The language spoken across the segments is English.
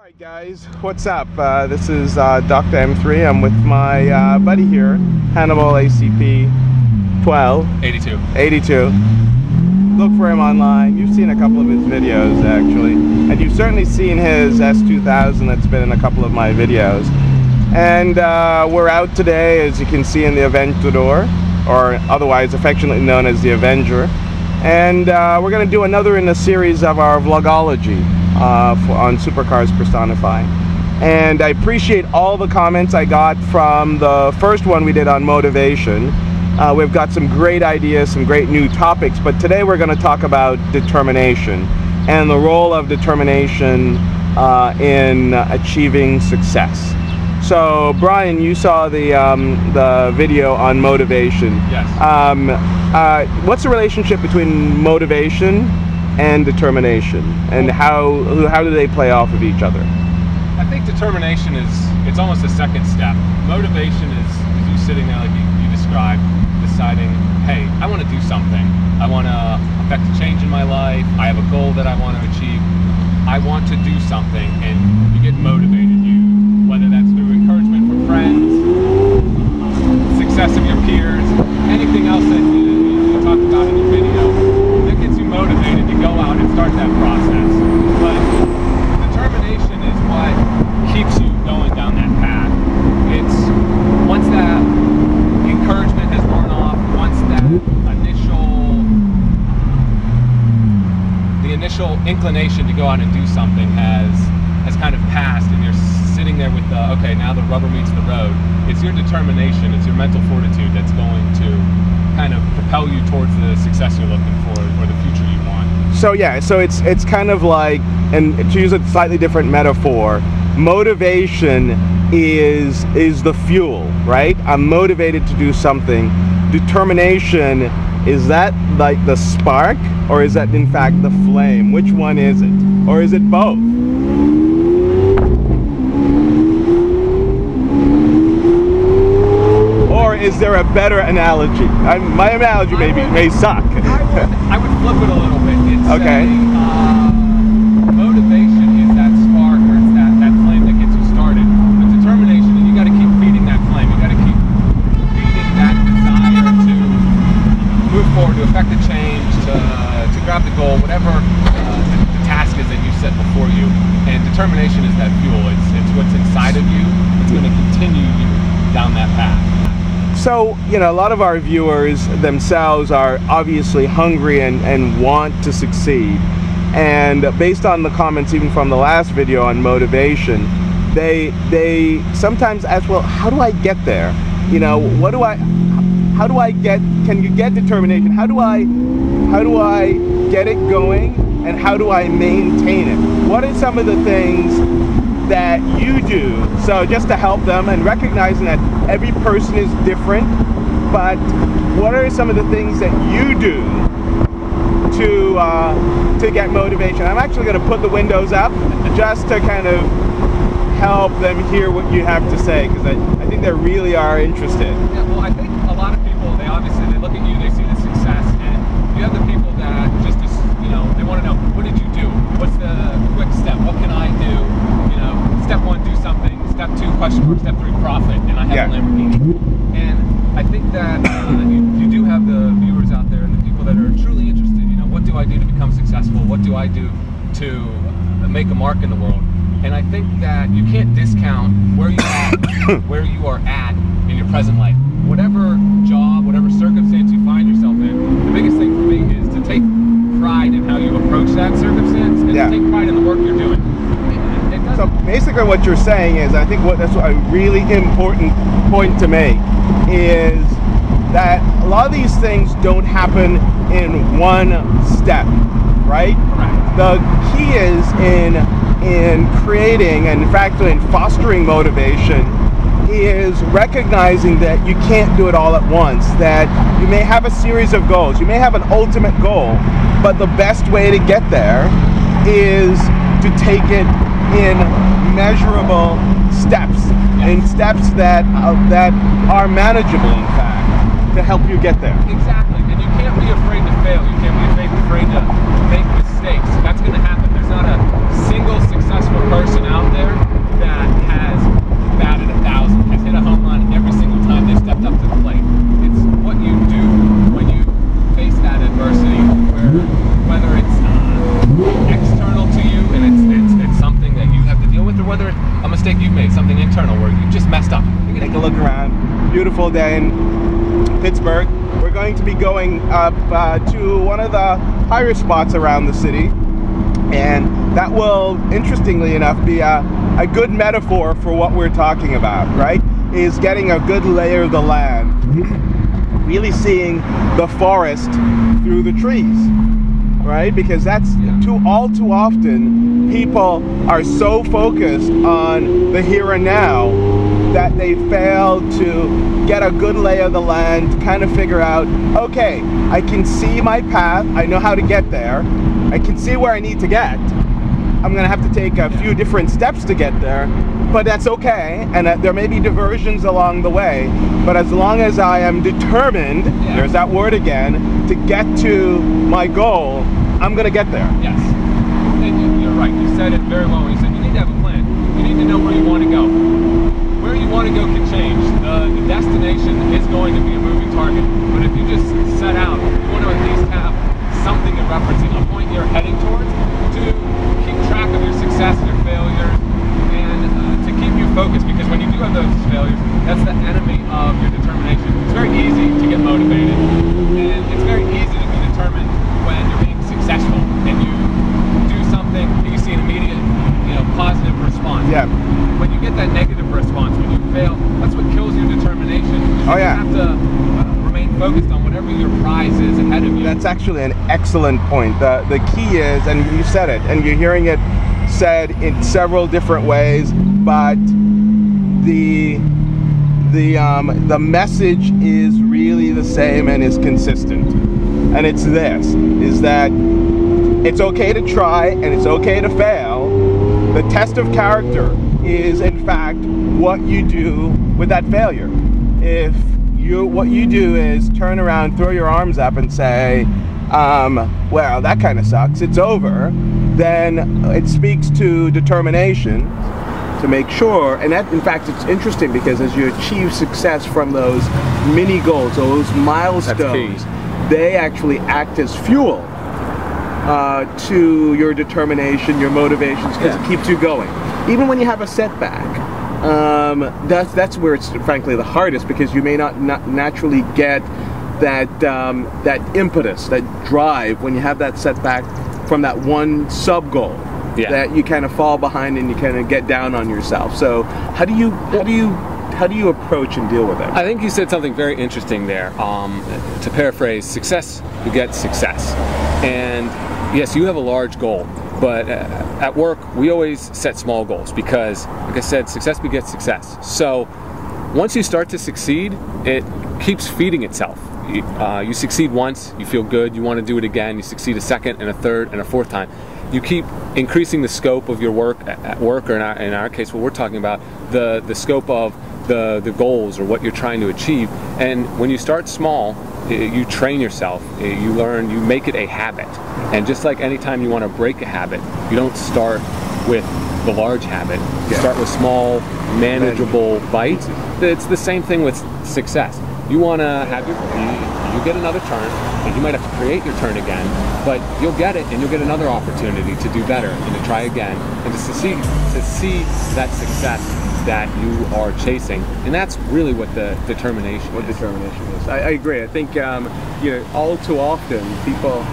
Alright guys, what's up? This is Dr. M3. I'm with my buddy here, Hannibal ACP 82. Look for him online. You've seen a couple of his videos actually, and you've certainly seen his S2000 that's been in a couple of my videos. And we're out today, as you can see, in the Aventador, or otherwise affectionately known as the Avenger. And we're going to do another in the series of our vlogology on supercars personifying. And I appreciate all the comments I got from the first one we did on motivation. We've got some great ideas, some great new topics, but today we're going to talk about determination and the role of determination in achieving success. So Brian, you saw the video on motivation. Yes. What's the relationship between motivation and determination, and how do they play off of each other? I think determination it's almost a second step. Motivation is you sitting there like you described, deciding, hey, I want to do something. I want to affect a change in my life. I have a goal that I want to achieve. I want to do something, and you get motivated. Whether that's through encouragement from friends, success of your peers, anything else that you talked about in your video, that gets you motivated to go out and start that process. But determination is what keeps you going down that path. It's once that encouragement has worn off, once that initial inclination to go out and do something has kind of passed, and you're sitting there with okay, now the rubber meets the road. It's your determination, it's your mental fortitude that's going to kind of propel you towards the success you're looking for, or the future you want. So yeah, so it's kind of like, and to use a slightly different metaphor, motivation is the fuel, right? I'm motivated to do something. Determination, is that like the spark, or is that in fact the flame? Which one is it? Or is it both? Or is there a better analogy? My analogy may suck. I would flip it a little bit. It's okay. Motivation is that spark, or it's that flame that gets you started. But determination, and you got to keep feeding that flame. You got to keep feeding that desire to move forward, to affect a change, to grab the goal, whatever the task is that you set before you. And determination is that fuel. It's what's inside of you. It's going to continue you down that path. So, you know, a lot of our viewers themselves are obviously hungry and want to succeed. And based on the comments even from the last video on motivation, they sometimes ask, well, how do I get there? You know, how do I get, can you get determination? How do I get it going, and how do I maintain it? What are some of the things that you do, so just to help them, and recognizing that every person is different, but what are some of the things that you do to get motivation? I'm actually going to put the windows up just to kind of help them hear what you have to say, because I think they really are interested. Yeah, well, I think a lot of people, they look at you, they see the success, and you have the people that just, you know, they want to know, what did you do? What's the quick step? What can I do? You know, step 1, do something. Step 2, question mark. Step 3, profit. And I have a Lamborghini. And I think that you do have the viewers out there and the people that are truly interested. You know, what do I do to become successful? What do I do to make a mark in the world? And I think that you can't discount where you are at in your present life. Whatever job, whatever circumstance you find yourself in, the biggest thing for me is to take pride in how you approach that circumstance, and to take pride in the work you're doing. So basically what you're saying is, I think that's a really important point to make, is that a lot of these things don't happen in one step, right? Correct. The key is in creating, and in fact in fostering motivation, is recognizing that you can't do it all at once, that you may have a series of goals, you may have an ultimate goal, but the best way to get there is to take it in measurable steps, in steps that are manageable, in fact, to help you get there. Exactly, and you can't be afraid to fail, you can't be afraid to make mistakes. That's going to happen. There's not a single successful person out there activate something internal where you just messed up. Take a look around. Beautiful day in Pittsburgh. We're going to be going up to one of the higher spots around the city, and that will, interestingly enough, be a good metaphor for what we're talking about, right? Is getting a good layer of the land, really seeing the forest through the trees, right? Because that's all too often people are so focused on the here and now that they fail to get a good lay of the land, to kind of figure out, okay, I can see my path, I know how to get there, I can see where I need to get. I'm gonna have to take a few different steps to get there, but that's okay, and there may be diversions along the way, but as long as I am determined, there's that word again, to get to my goal, I'm gonna get there. Yes, and you're right, you said it very well. You said you need to have a plan. You need to know where you want to go. Where you want to go can change. The destination is going to be a moving target, but if you just set out, you want to at least have something in referencing, a point you're heading towards, to keep track of your success, your failures, and to keep you focused, because when you do have those failures, that's the enemy of your determination. It's very easy to get motivated, and it's very easy to be determined when you're being successful and you do something and you see an immediate, positive response. Yeah. When you get that negative response, when you fail, that's what kills your determination. Oh yeah. You have to remain focused on whatever your prize is ahead of you. That's actually an excellent point. The key is, and you said it, and you're hearing it said in several different ways, but the message is really the same and is consistent. And it's this, is that it's okay to try and it's okay to fail. The test of character is, in fact, what you do with that failure. If what you do is turn around, throw your arms up and say, well, that kind of sucks, it's over, then it speaks to determination to make sure, and that, in fact, it's interesting because as you achieve success from those mini goals, those milestones, they actually act as fuel to your determination, your motivations, because it keeps you going. Even when you have a setback, that's where it's frankly the hardest, because you may not naturally get that impetus, that drive when you have that setback from that one sub goal that you kind of fall behind and you kind of get down on yourself. So how do you approach and deal with it? I think you said something very interesting there. To paraphrase, success begets success. And yes, you have a large goal, but at work we always set small goals because, like I said, success begets success. So once you start to succeed, it keeps feeding itself. You succeed once, you feel good, you want to do it again, you succeed a second and a third and a fourth time. You keep increasing the scope of your work at work, or in our case what we're talking about, the scope of the goals or what you're trying to achieve. And when you start small, you train yourself, you learn, you make it a habit. And just like anytime you want to break a habit, you don't start with the large habit. You start with small, manageable bites. It's the same thing with success. You want to have you get another turn, and you might have to create your turn again, but you'll get it, and you'll get another opportunity to do better and to try again, and to see that success that you are chasing. And that's really what the determination is. I agree. I think all too often people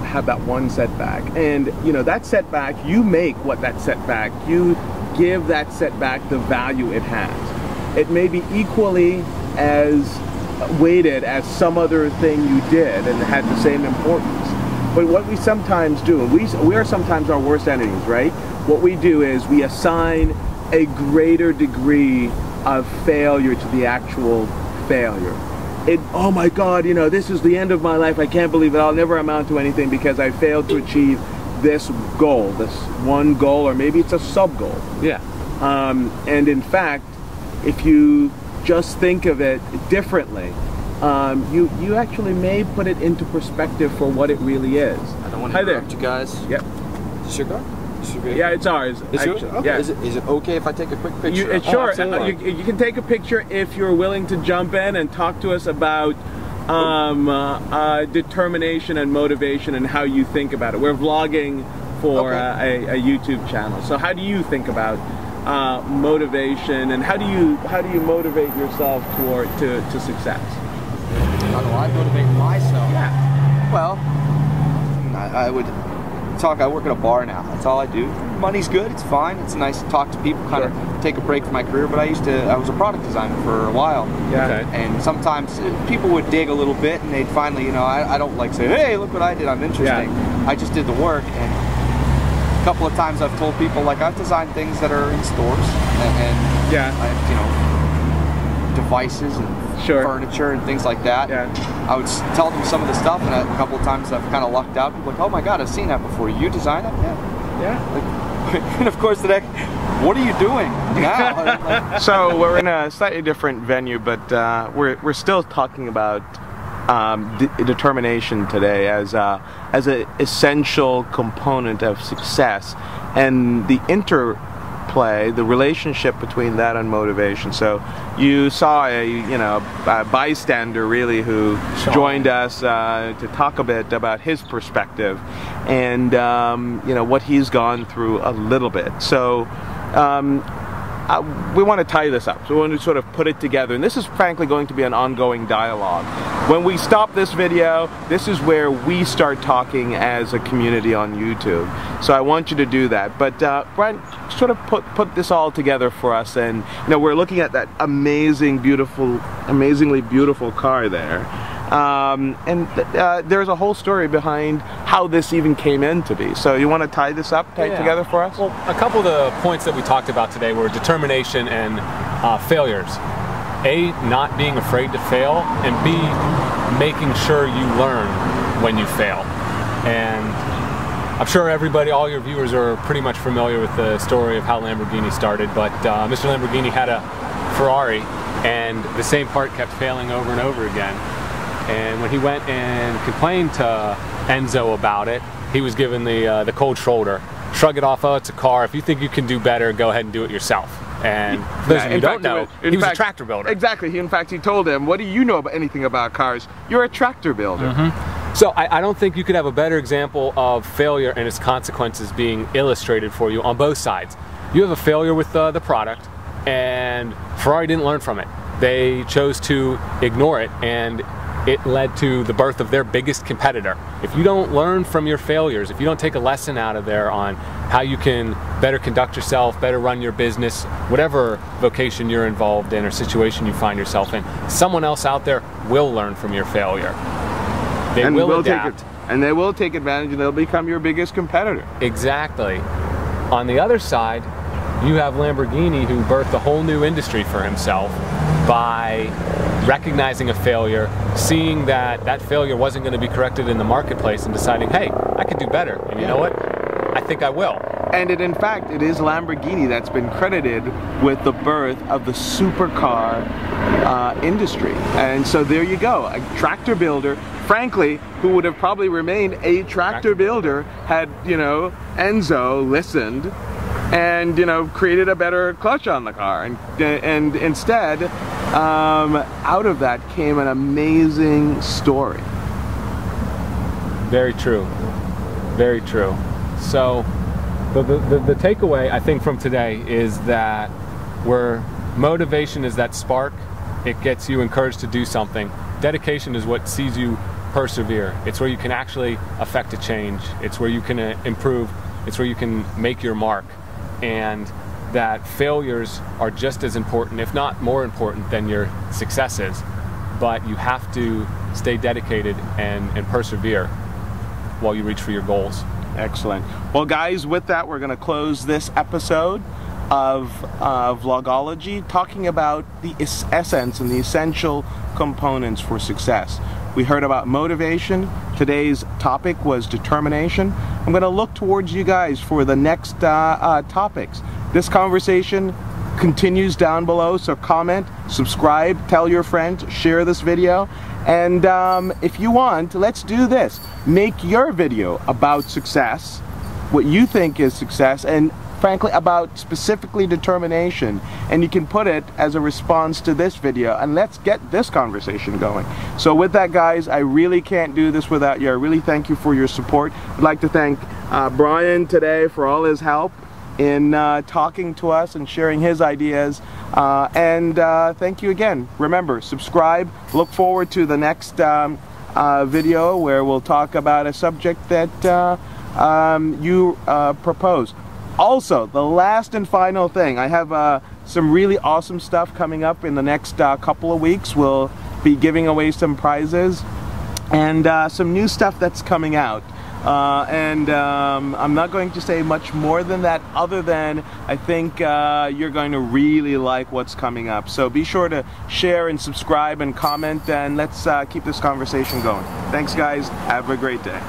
have that one setback, and that setback, you make what that setback, you give that setback the value it has. It may be equally as weighted as some other thing you did and had the same importance. But what we sometimes do, and we are sometimes our worst enemies, right? What we do is we assign a greater degree of failure to the actual failure. Oh my God, this is the end of my life. I can't believe it. I'll never amount to anything because I failed to achieve this goal, this one goal, or maybe it's a sub-goal. Yeah. And in fact, if you just think of it differently, you actually may put it into perspective for what it really is. I don't want to interrupt you guys. Yep. Is this your car? Yeah, it's ours. It's yours? Okay. Yeah. Is it okay if I take a quick picture? Sure. You can take a picture if you're willing to jump in and talk to us about determination and motivation and how you think about it. We're vlogging for a YouTube channel. So how do you think about motivation, and how do you motivate yourself to success? How do I motivate myself? Yeah. Well, I would talk. I work at a bar now. That's all I do. Money's good. It's fine. It's nice to talk to people, kind of take a break from my career. But I was a product designer for a while. Yeah. Okay. And sometimes people would dig a little bit, and they'd finally, I don't like say, hey, look what I did. I'm interesting. Yeah. I just did the work. And a couple of times I've told people, like, I've designed things that are in stores, and Yeah. I've, devices and furniture and things like that. Yeah. I would tell them some of the stuff, and a couple of times I've kind of lucked out. People are like, oh my God, I've seen that before. You designed it? Yeah. Yeah. Like, and of course the next, what are you doing now? So we're in a slightly different venue, but we're still talking about determination today as an essential component of success, and the interplay, the relationship between that and motivation. So you saw a bystander really who joined us to talk a bit about his perspective and what he's gone through a little bit. So we want to tie this up, so we want to sort of put it together, and this is frankly going to be an ongoing dialogue. When we stop this video, this is where we start talking as a community on YouTube. So I want you to do that. But Brian, sort of put this all together for us, and we're looking at that amazingly beautiful car there. There's a whole story behind how this even came into be. So you want to tie this up together for us? Well, a couple of the points that we talked about today were determination and failures. A, not being afraid to fail, and B, making sure you learn when you fail. And I'm sure everybody, all your viewers are pretty much familiar with the story of how Lamborghini started, but Mr. Lamborghini had a Ferrari, and the same part kept failing over and over again. And when he went and complained to Enzo about it, he was given the cold shoulder. Shrug it off, oh, it's a car. If you think you can do better, go ahead and do it yourself. And those of you who don't know, he was a tractor builder. Exactly. In fact, he told him, what do you know about anything about cars? You're a tractor builder. Mm-hmm. So I don't think you could have a better example of failure and its consequences being illustrated for you on both sides. You have a failure with the product, and Ferrari didn't learn from it. They chose to ignore it, and it led to the birth of their biggest competitor. If you don't learn from your failures, if you don't take a lesson out of there on how you can better conduct yourself, better run your business, whatever vocation you're involved in or situation you find yourself in, someone else out there will learn from your failure. They will adapt. And they will take advantage, and they'll become your biggest competitor. Exactly. On the other side, you have Lamborghini, who birthed a whole new industry for himself by recognizing a failure, seeing that that failure wasn't going to be corrected in the marketplace, and deciding, hey, I could do better. And you know what? I think I will. And in fact, it is Lamborghini that's been credited with the birth of the supercar industry. And so there you go, a tractor builder, frankly, who would have probably remained a tractor builder had, Enzo listened and created a better clutch on the car, and instead out of that came an amazing story. Very true, very true. So the takeaway I think from today is that where motivation is that spark, it gets you encouraged to do something. Dedication is what sees you persevere. It's where you can actually affect a change. It's where you can improve. It's where you can make your mark. And that failures are just as important, if not more important, than your successes. But you have to stay dedicated and persevere while you reach for your goals. Excellent. Well, guys, with that, we're going to close this episode of Vlogology, talking about the essence and the essential components for success. We heard about motivation. Today's topic was determination. I'm going to look towards you guys for the next topics. This conversation continues down below, so comment, subscribe, tell your friends, share this video, and if you want, let's do this. Make your video about success, what you think is success, and frankly about specifically determination, and you can put it as a response to this video, and let's get this conversation going. So with that, guys, I really can't do this without you. I really thank you for your support. I'd like to thank Brian today for all his help in talking to us and sharing his ideas. And thank you again. Remember, subscribe. Look forward to the next video where we'll talk about a subject that you propose. Also, the last and final thing, I have some really awesome stuff coming up in the next couple of weeks. We'll be giving away some prizes and some new stuff that's coming out. I'm not going to say much more than that, other than I think you're going to really like what's coming up. So be sure to share and subscribe and comment, and let's keep this conversation going. Thanks guys, have a great day.